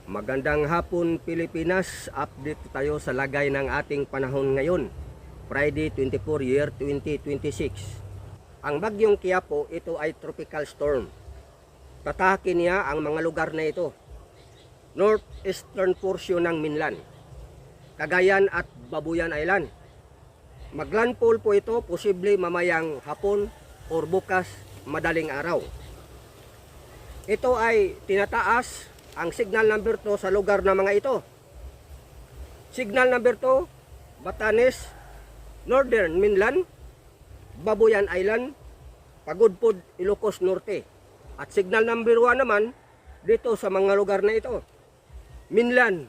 Magandang hapon Pilipinas, update tayo sa lagay ng ating panahon ngayon, Friday 24 year 2026. Ang bagyong Quiapo, ito ay tropical storm. Tatake niya ang mga lugar na ito, northeastern portion ng Minlan, Cagayan at Babuyan Island. Maglandfall po ito, posible mamayang hapon or bukas madaling araw. Ito ay tinataas ang signal number 2 sa lugar na mga ito. Signal number 2, Batanes, Northern Minlan, Babuyan Island, Pagudpud, Ilocos Norte. At signal number 1 naman dito sa mga lugar na ito. Minlan,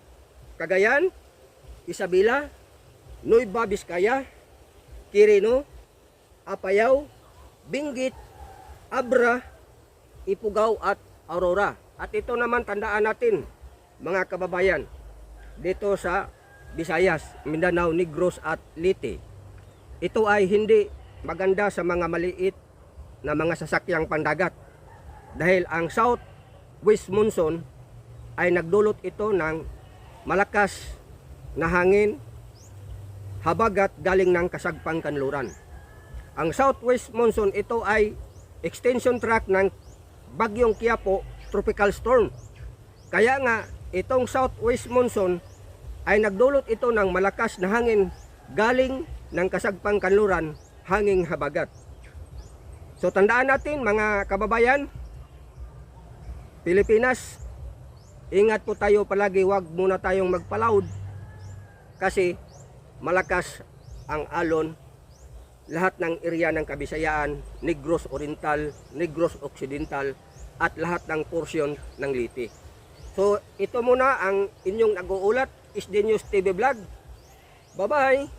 Cagayan, Isabela, Nueva Vizcaya, Quirino, Apayao, Benguet, Abra, Ifugao at Aurora. At ito naman tandaan natin mga kababayan dito sa Visayas, Mindanao, Negros at Leyte. Ito ay hindi maganda sa mga maliit na mga sasakyang pandagat dahil ang southwest monsoon ay nagdulot ito ng malakas na hangin, habagat galing ng Kasagpang Kanluran. Ang southwest monsoon, ito ay extension track ng bagyong Quiapo tropical storm. Kaya nga itong southwest monsoon ay nagdulot ito ng malakas na hangin galing ng Kasagpang Kanluran, hanging habagat. So tandaan natin mga kababayan Pilipinas, ingat po tayo palagi, wag muna tayong magpalaud kasi malakas ang alon lahat ng area ng Kabisayaan, Negros Oriental, Negros Occidental at lahat ng portion ng Leyte. So ito muna ang inyong nag-uulat, SD News TV Vlog. Bye bye!